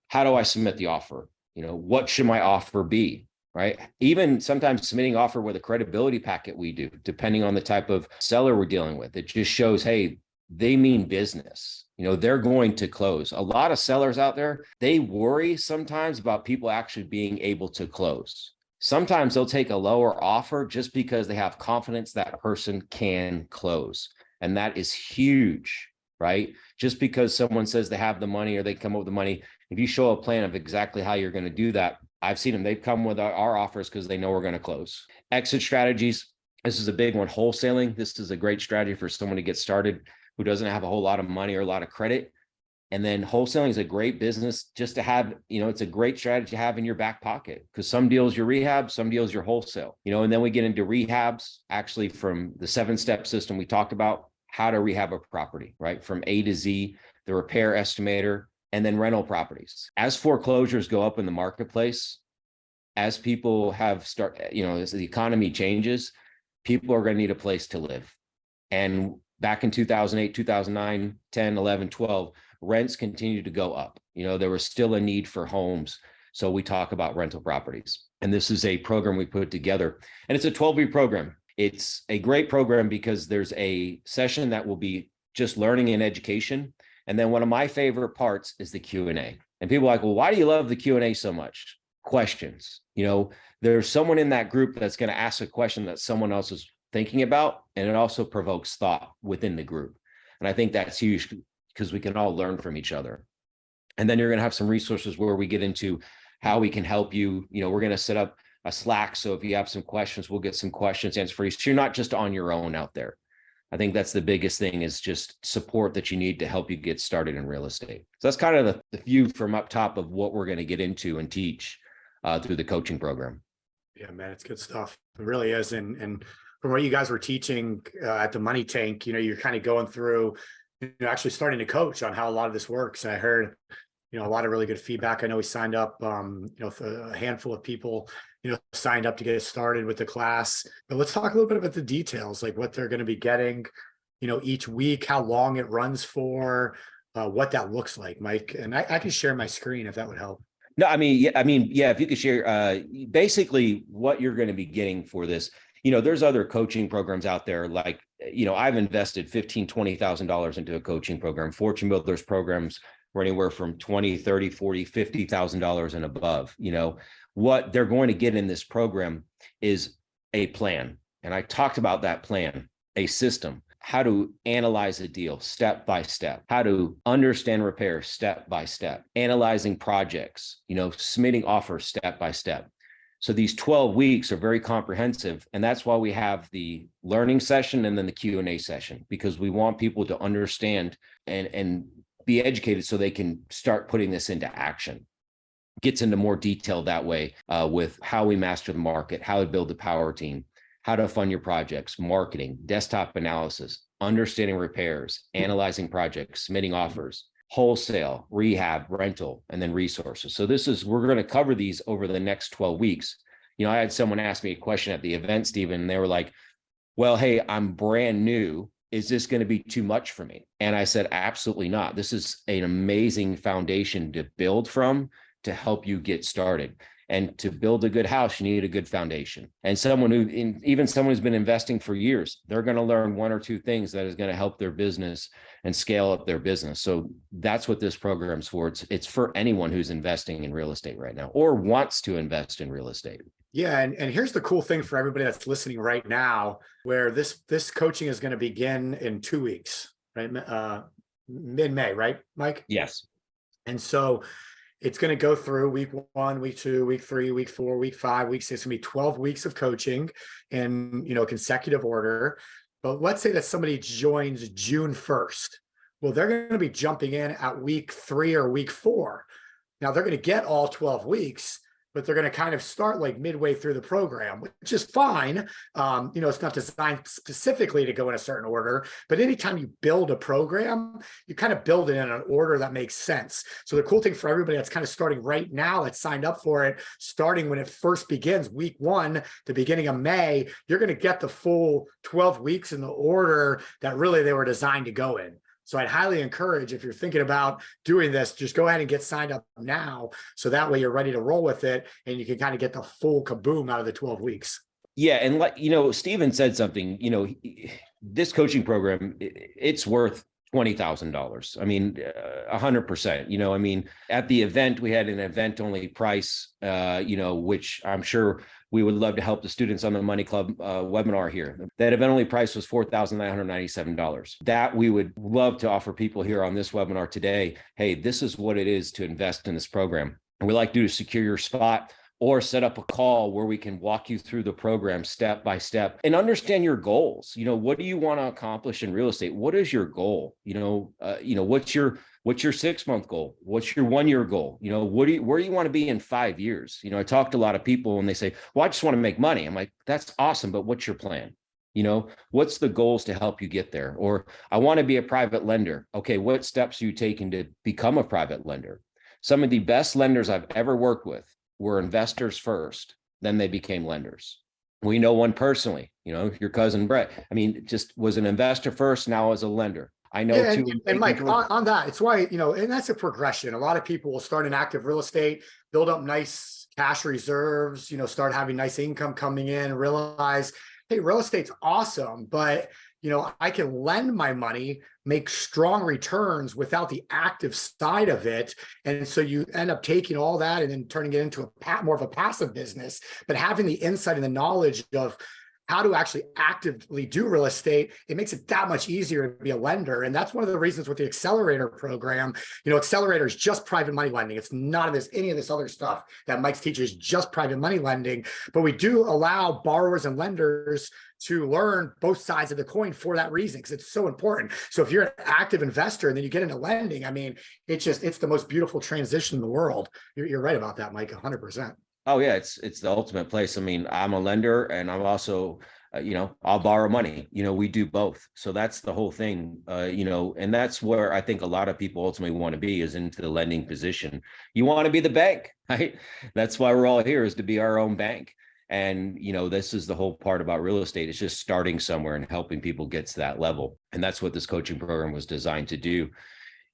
how do I submit the offer? What should my offer be? Right? Even sometimes submitting offer with a credibility packet we do, depending on the type of seller we're dealing with. It just shows, hey, they mean business. They're going to close. A lot of sellers out there, they worry sometimes about people actually being able to close. Sometimes they'll take a lower offer just because they have confidence that person can close. And that is huge, right? Just because someone says they have the money or they come up with the money, if you show a plan of exactly how you're going to do that, I've seen them. They've come with our offers because they know we're going to close. Exit strategies. This is a big one. Wholesaling. This is a great strategy for someone to get started who doesn't have a whole lot of money or a lot of credit. And then wholesaling is a great business just to have, it's a great strategy to have in your back pocket, because some deals you're rehab, some deals you're wholesale, and then we get into rehabs, actually from the 7-step system we talked about, how to rehab a property, right? From A to Z, the repair estimator, and then rental properties. As foreclosures go up in the marketplace, as people as the economy changes, people are going to need a place to live. And back in 2008, 2009, 10, 11, 12, rents continued to go up. There was still a need for homes. So we talk about rental properties. And this is a program we put together. And it's a 12-week program. It's a great program because there's a session that will be just learning and education. And then one of my favorite parts is the Q&A. And people are like, well, why do you love the Q&A so much? Questions. There's someone in that group that's going to ask a question that someone else is thinking about, and it also provokes thought within the group. And I think that's huge because we can all learn from each other. And then you're going to have some resources where we get into how we can help you. We're going to set up a Slack. So if you have some questions, we'll get some questions answered for you. So you're not just on your own out there. I think that's the biggest thing, is just support that you need to help you get started in real estate. So that's kind of the view from up top of what we're going to get into and teach through the coaching program. Yeah, man, it's good stuff. It really is. And from what you guys were teaching at the Money Tank, you're kind of going through, actually starting to coach on how a lot of this works. And I heard, a lot of really good feedback. I know we signed up, a handful of people, signed up to get started with the class. But let's talk a little bit about the details, like what they're going to be getting, each week, how long it runs for, what that looks like, Mike. And I can share my screen if that would help. No, yeah, if you could share basically what you're going to be getting for this. There's other coaching programs out there. Like, I've invested $15,000, $20,000 into a coaching program. Fortune Builders programs were anywhere from $20,000, $30,000, $40,000, $50,000 and above. What they're going to get in this program is a plan. And I talked about that plan, a system, how to analyze a deal step by step, how to understand repairs step by step, analyzing projects, submitting offers step by step. So these 12 weeks are very comprehensive. And that's why we have the learning session and then the Q&A session, because we want people to understand and be educated so they can start putting this into action. Gets into more detail that way with how we master the market, how to build the power team, how to fund your projects, marketing, desktop analysis, understanding repairs, analyzing projects, submitting offers, wholesale, rehab, rental, and then resources. So we're going to cover these over the next 12 weeks. I had someone ask me a question at the event, Stephen, and they were like, well, hey, I'm brand new. Is this going to be too much for me? And I said, absolutely not. This is an amazing foundation to build from to help you get started. And to build a good house, you need a good foundation. And someone who's been investing for years, they're going to learn one or two things that is going to help their business and scale up their business. So that's what this program's for. It's for anyone who's investing in real estate right now or wants to invest in real estate. Yeah. And here's the cool thing for everybody that's listening right now, where this coaching is going to begin in 2 weeks, right? Mid-May, right, Mike? Yes. And so it's going to go through week 1, week 2, week 3, week 4, week 5, week 6. It's going to be 12 weeks of coaching in, consecutive order. But let's say that somebody joins June 1st. Well, they're going to be jumping in at week 3 or week 4. Now they're going to get all 12 weeks, but they're going to kind of start like midway through the program, which is fine. It's not designed specifically to go in a certain order, but anytime you build a program, you kind of build it in an order that makes sense. So the cool thing for everybody that's kind of starting right now, that's signed up for it, starting when it first begins, week 1, the beginning of May, you're going to get the full 12 weeks in the order that really they were designed to go in. So I'd highly encourage, if you're thinking about doing this, just go ahead and get signed up now. So that way you're ready to roll with it and you can kind of get the full kaboom out of the 12 weeks. Yeah. And Stephen said something, this coaching program, it's worth $20,000. 100%, at the event, we had an event only price, which I'm sure we would love to help the students on the Money Club webinar here. That event only price was $4,997. That we would love to offer people here on this webinar today. Hey, this is what it is to invest in this program. And we like to secure your spot or set up a call where we can walk you through the program step by step and understand your goals. What do you want to accomplish in real estate? What is your goal? What's your 6-month goal? What's your 1-year goal? Where do you want to be in 5 years? I talk to a lot of people and they say, well, I just want to make money. I'm like, that's awesome. But what's your plan? What's the goals to help you get there? Or I want to be a private lender. Okay. What steps are you taking to become a private lender? Some of the best lenders I've ever worked with were investors first, then they became lenders. We know one personally, your cousin Brett, just was an investor first, now as a lender. I know too. And Mike, on that, it's why, and that's a progression. A lot of people will start in active real estate, build up nice cash reserves, start having nice income coming in, realize, hey, real estate's awesome, but I can lend my money, make strong returns without the active side of it. And so you end up taking all that and then turning it into more of a passive business, but having the insight and the knowledge of how to actually actively do real estate, it makes it that much easier to be a lender. And that's one of the reasons with the accelerator program, accelerator is just private money lending. It's not any of this other stuff that Mike's teaches, just private money lending. But we do allow borrowers and lenders to learn both sides of the coin for that reason, because it's so important. So if you're an active investor and then you get into lending, I mean, it's the most beautiful transition in the world. You're right about that, Mike, 100%. Oh yeah, it's the ultimate place. I mean, I'm a lender and I'm also, I'll borrow money. We do both. So that's the whole thing, and that's where I think a lot of people ultimately want to be, is into the lending position. You want to be the bank, right? That's why we're all here, is to be our own bank. And, this is the whole part about real estate. It's just starting somewhere and helping people get to that level. And that's what this coaching program was designed to do.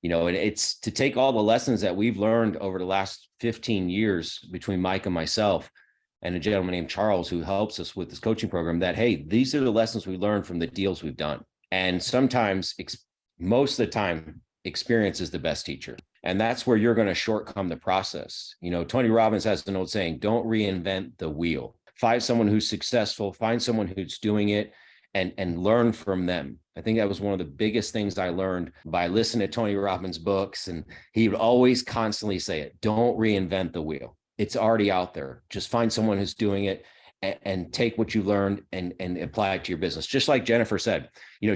And it's to take all the lessons that we've learned over the last 15 years between Mike and myself and a gentleman named Charles, who helps us with this coaching program, that, hey, these are the lessons we learned from the deals we've done. And sometimes, most of the time, experience is the best teacher. And that's where you're going to shortcome the process. Tony Robbins has an old saying, don't reinvent the wheel. Find someone who's successful, find someone who's doing it, and learn from them. I think that was one of the biggest things I learned by listening to Tony Robbins' books. And he would always constantly say it, don't reinvent the wheel. It's already out there. Just find someone who's doing it and take what you learned and apply it to your business. Just like Jennifer said,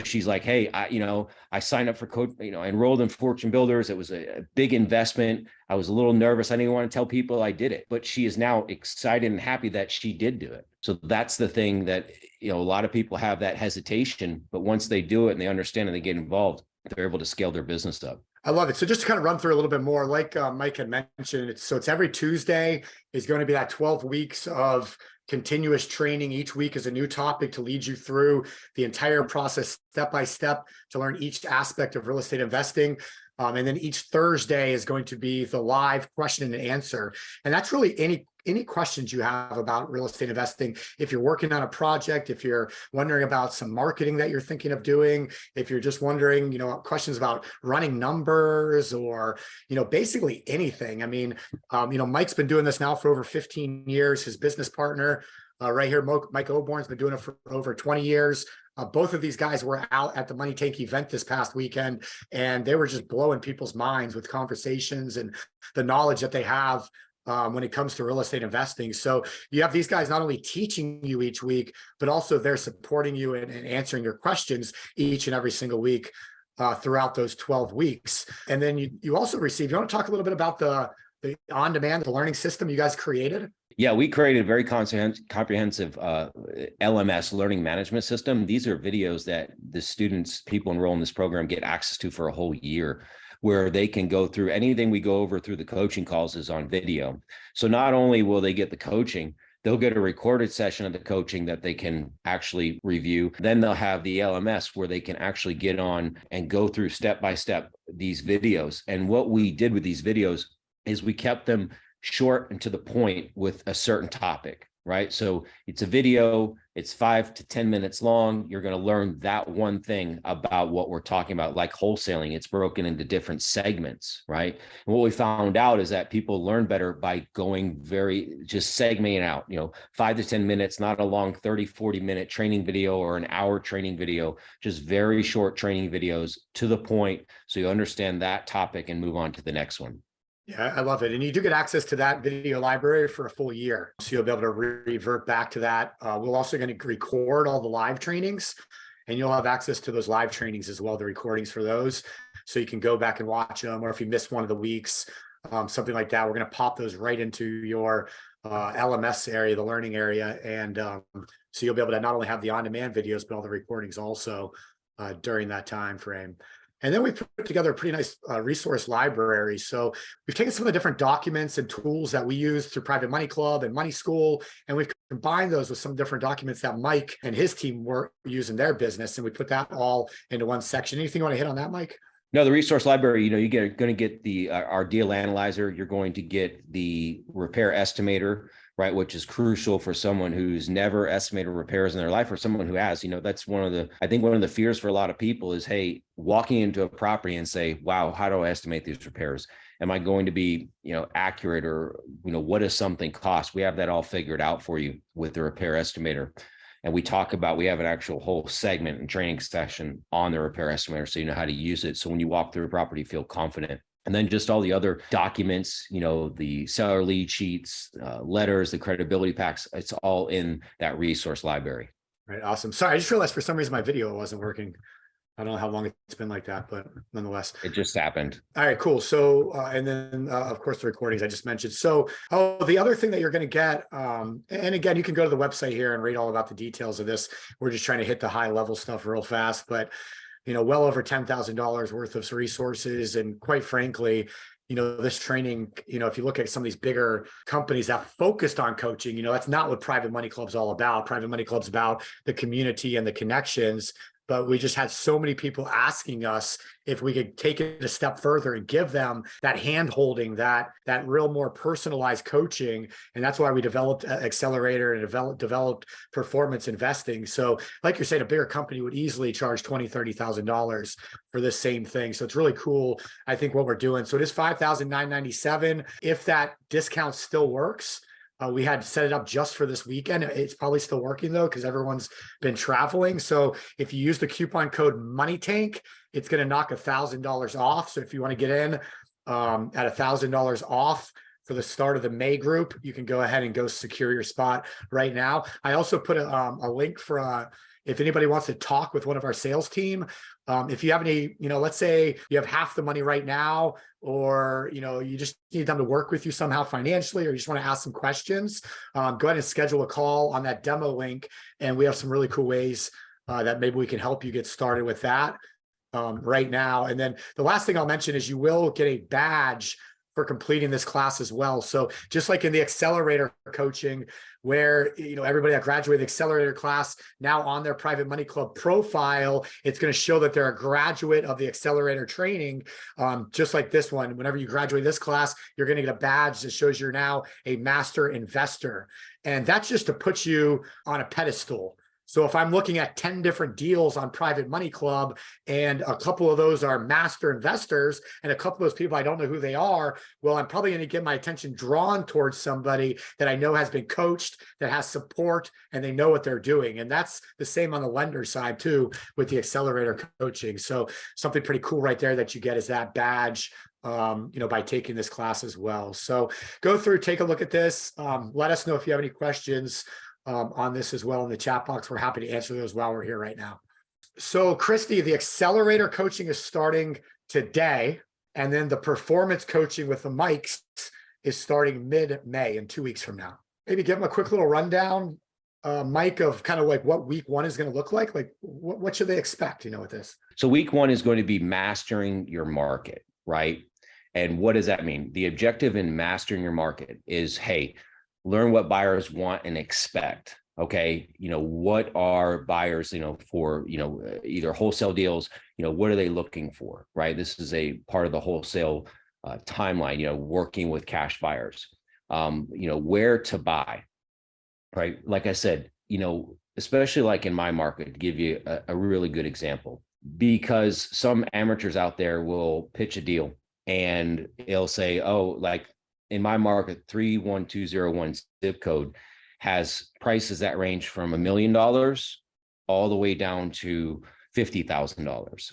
she's like, hey, I signed up for I enrolled in Fortune Builders. It was a big investment. I was a little nervous. I didn't want to tell people I did it, but she is now excited and happy that she did do it. So that's the thing that, a lot of people have that hesitation, but once they do it and they understand and they get involved, they're able to scale their business up. I love it. So just to kind of run through a little bit more, like Mike had mentioned, it's every Tuesday is going to be that 12 weeks of continuous training. Each week is a new topic to lead you through the entire process, step by step, to learn each aspect of real estate investing. And then each Thursday is going to be the live question and answer. And that's really any questions you have about real estate investing. If you're working on a project, if you're wondering about some marketing that you're thinking of doing, if you're just wondering, questions about running numbers, or, basically anything. I mean, Mike's been doing this now for over 15 years. His business partner right here, Mike Oborn's been doing it for over 20 years. Both of these guys were out at the Money Tank event this past weekend, and they were just blowing people's minds with conversations and the knowledge that they have when it comes to real estate investing. So you have these guys not only teaching you each week, but also they're supporting you and answering your questions each and every single week throughout those 12 weeks. And then you also receive, you want to talk a little bit about the on-demand, the learning system you guys created? Yeah, we created a very comprehensive LMS, learning management system. These are videos that the students, people enroll in this program, get access to for a whole year, where they can go through anything we go over through the coaching calls is on video. So not only will they get the coaching, they'll get a recorded session of the coaching that they can actually review. Then they'll have the LMS where they can actually get on and go through step by step these videos. And what we did with these videos is we kept them short and to the point with a certain topic, right? So it's a video, it's 5 to 10 minutes long. You're going to learn that one thing about what we're talking about, like wholesaling. It's broken into different segments, right? And what we found out is that people learn better by going just segmenting out, 5 to 10 minutes, not a long 30, 40-minute training video or an hour training video, just very short training videos to the point, so you understand that topic and move on to the next one. Yeah, I love it. And you do get access to that video library for a full year. So you'll be able to revert back to that. We're also going to record all the live trainings, and you'll have access to those live trainings as well, the recordings for those. So you can go back and watch them, or if you missed one of the weeks, something like that, we're going to pop those right into your LMS area, the learning area. And so you'll be able to not only have the on-demand videos, but all the recordings also during that time frame. And then we put together a pretty nice resource library. So we've taken some of the different documents and tools that we use through Private Money Club and Money School, and we've combined those with some different documents that Mike and his team were using in their business. And we put that all into one section. Anything you want to hit on that, Mike? No, the resource library, you're going to get our deal analyzer. You're going to get the repair estimator, right, which is crucial for someone who's never estimated repairs in their life, or someone who has. That's one of the fears for a lot of people is, hey, walking into a property and say, wow, how do I estimate these repairs? Am I going to be, accurate, or, what does something cost? We have that all figured out for you with the repair estimator. And we have an actual whole segment and training session on the repair estimator, so you know how to use it. So when you walk through a property, feel confident. And then just all the other documents, the seller lead sheets, letters, the credibility packs, it's all in that resource library. Right. Awesome. Sorry, I just realized for some reason my video wasn't working. I don't know how long it's been like that, but nonetheless. It just happened. All right, cool. So, and then of course the recordings I just mentioned. So, the other thing that you're going to get, and again, you can go to the website here and read all about the details of this. We're just trying to hit the high level stuff real fast, but well over $10,000 worth of resources. And quite frankly, this training, if you look at some of these bigger companies that focused on coaching, that's not what Private Money Club's all about. Private Money Club's about the community and the connections. But we just had so many people asking us if we could take it a step further and give them that hand holding, that real more personalized coaching. And that's why we developed Accelerator and developed performance investing. So like you're saying, a bigger company would easily charge $20,000, $30,000 for this same thing. So it's really cool, I think, what we're doing. So it is $5,997. If that discount still works, we had set it up just for this weekend. It's probably still working though, because everyone's been traveling. So if you use the coupon code MONEYTANK, it's going to knock $1,000 off. So if you want to get in at $1,000 off for the start of the May group, you can go ahead and go secure your spot right now. I also put a link for if anybody wants to talk with one of our sales team. If you have any, let's say you have half the money right now, or, you just need them to work with you somehow financially, or you just want to ask some questions, go ahead and schedule a call on that demo link. And we have some really cool ways that maybe we can help you get started with that right now. And then the last thing I'll mention is you will get a badge for completing this class as well. So just like in the accelerator coaching, where everybody that graduated the accelerator class now on their Private Money Club profile, it's going to show that they're a graduate of the accelerator training. Just like this one, whenever you graduate this class, you're going to get a badge that shows you're now a master investor. And that's just to put you on a pedestal. So if I'm looking at 10 different deals on Private Money Club, and a couple of those are master investors, and a couple of those people I don't know who they are, well, I'm probably going to get my attention drawn towards somebody that I know has been coached, that has support, and they know what they're doing. And that's the same on the lender side too, with the accelerator coaching. So something pretty cool right there that you get is that badge, by taking this class as well. So go through, take a look at this. Let us know if you have any questions on this as well in the chat box. We're happy to answer those while we're here right now. So Christy, the accelerator coaching is starting today, and then the performance coaching with the mics is starting mid-May in 2 weeks from now. Maybe give them a quick little rundown, Mike, of kind of like what week one is going to look like. Like what should they expect, with this? So week one is going to be mastering your market, right? And what does that mean? The objective in mastering your market is, hey, learn what buyers want and expect. Okay. What are buyers, for, either wholesale deals, what are they looking for? Right. This is a part of the wholesale timeline, working with cash buyers, where to buy. Right. Like I said, especially like in my market, to give you a really good example, because some amateurs out there will pitch a deal and they'll say, oh, like, in my market, 31201 zip code has prices that range from $1 million all the way down to $50,000.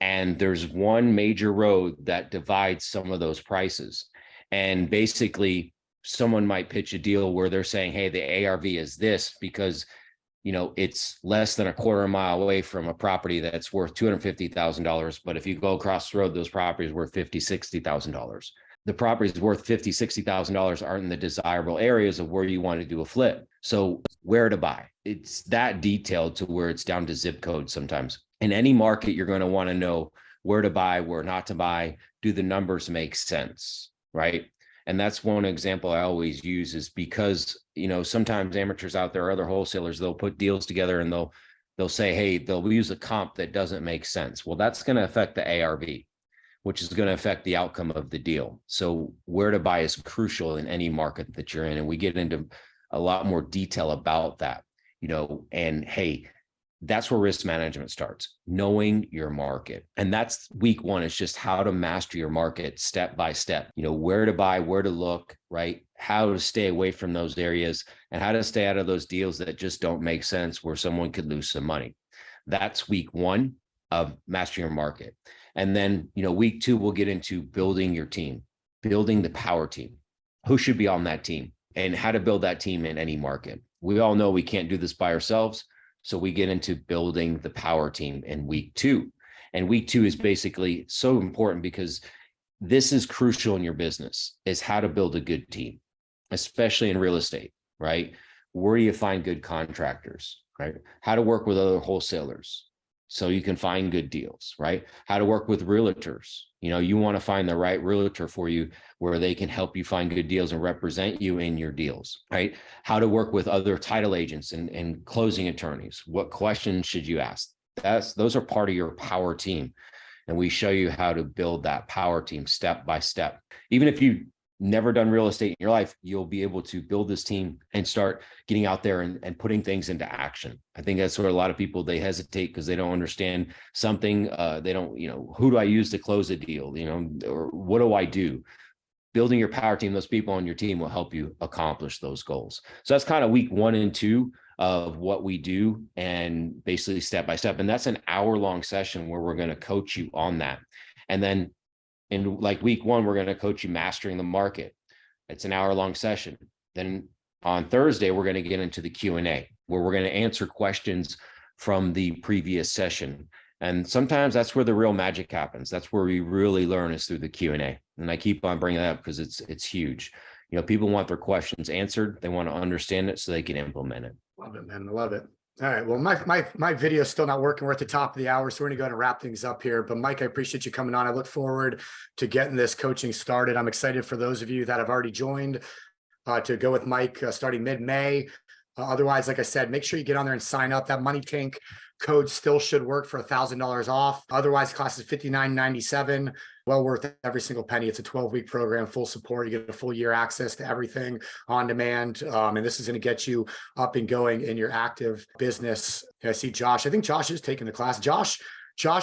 And there's one major road that divides some of those prices. And basically, someone might pitch a deal where they're saying, hey, the ARV is this because, it's less than a quarter mile away from a property that's worth $250,000. But if you go across the road, those properties worth $50,000, $60,000. The properties worth $50,000, $60,000 aren't in the desirable areas of where you want to do a flip. So where to buy? It's that detailed to where it's down to zip code sometimes. In any market, you're going to want to know where to buy, where not to buy. Do the numbers make sense? Right. And that's one example I always use is because, sometimes amateurs out there, other wholesalers, they'll put deals together and they'll say, hey, they'll use a comp that doesn't make sense. Well, that's going to affect the ARV, which is going to affect the outcome of the deal. So where to buy is crucial in any market that you're in. And we get into a lot more detail about that, and hey, That's where risk management starts, knowing your market. And that's week one. It's just how to master your market step by step, where to buy, where to look, right? How to stay away from those areas and how to stay out of those deals that just don't make sense where someone could lose some money. That's week one of mastering your market. And then, week two, we'll get into building your team, building the power team. Who should be on that team and how to build that team in any market. We all know we can't do this by ourselves. So we get into building the power team in week two. And week two is basically so important because this is crucial in your business, is how to build a good team, especially in real estate, right? Where do you find good contractors, right? How to work with other wholesalers so you can find good deals, right? How to work with realtors. You want to find the right realtor for you where they can help you find good deals and represent you in your deals, right? How to work with other title agents and closing attorneys. What questions should you ask? Those are part of your power team. And we show you how to build that power team step by step. Even if you've never done real estate in your life, you'll be able to build this team and start getting out there and putting things into action. I think that's where a lot of people, they hesitate because they don't understand something. They don't, who do I use to close a deal? Or what do I do? Building your power team, those people on your team will help you accomplish those goals. So that's kind of week 1 and 2 of what we do, and basically step by step. And that's an hour-long session where we're going to coach you on that. And then in like week 1, we're going to coach you mastering the market. It's an hour-long session. Then on Thursday, we're going to get into the Q&A, where we're going to answer questions from the previous session. And sometimes that's where the real magic happens. That's where we really learn, is through the Q&A. And I keep on bringing that up because it's huge. People want their questions answered. They want to understand it so they can implement it. Love it, man. I love it. All right. Well, my video is still not working. We're at the top of the hour, so we're going to go ahead and wrap things up here. But Mike, I appreciate you coming on. I look forward to getting this coaching started. I'm excited for those of you that have already joined to go with Mike starting mid-May. Otherwise, like I said, make sure you get on there and sign up. That Money Tank code still should work for $1,000 off. Otherwise, cost is $59.97. Well worth every single penny. It's a 12-week program, full support. You get a full year access to everything on demand. And this is going to get you up and going in your active business. I see Josh. I think Josh is taking the class. Josh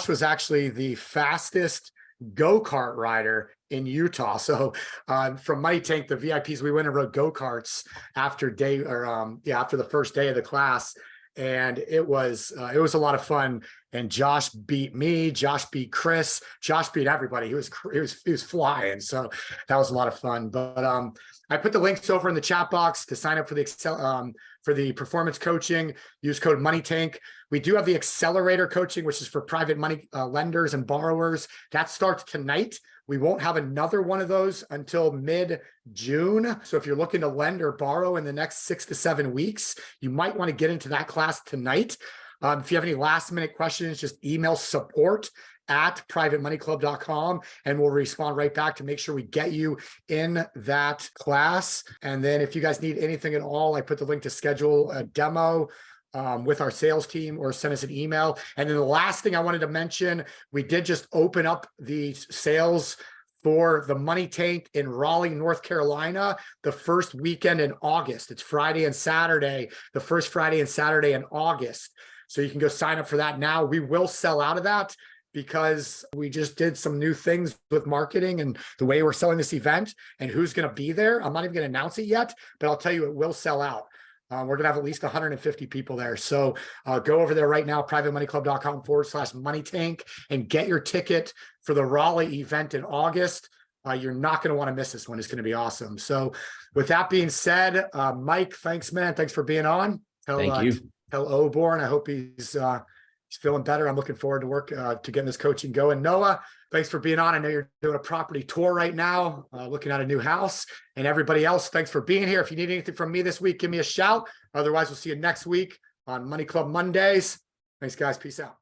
was actually the fastest go-kart rider in Utah. So from Money Tank, the VIPs, we went and rode go-karts after the first day of the class. And it was a lot of fun. And Josh beat me. Josh beat Chris. Josh beat everybody. He was flying. So that was a lot of fun. But I put the links over in the chat box to sign up for the performance coaching. Use code MoneyTank. We do have the accelerator coaching, which is for private money lenders and borrowers. That starts tonight. We won't have another one of those until mid-June. So if you're looking to lend or borrow in the next 6 to 7 weeks, you might want to get into that class tonight. If you have any last minute questions, just email support@privatemoneyclub.com and we'll respond right back to make sure we get you in that class. And then if you guys need anything at all, I put the link to schedule a demo with our sales team, or send us an email. And then the last thing I wanted to mention, we did just open up the sales for the Money Tank in Raleigh, North Carolina, the first weekend in August. It's Friday and Saturday, the first Friday and Saturday in August. So you can go sign up for that now. We will sell out of that because we just did some new things with marketing and the way we're selling this event and who's going to be there. I'm not even going to announce it yet, but I'll tell you, it will sell out. We're going to have at least 150 people there. So go over there right now, privatemoneyclub.com/moneytank, and get your ticket for the Raleigh event in August. You're not going to want to miss this one. It's going to be awesome. So with that being said, Mike, thanks, man. Thanks for being on. Thank you. Tell Oborn, I hope he's feeling better. I'm looking forward to getting this coaching going. Noah, thanks for being on. I know you're doing a property tour right now, looking at a new house. And everybody else, thanks for being here. If you need anything from me this week, give me a shout. Otherwise, we'll see you next week on Money Club Mondays. Thanks, guys. Peace out.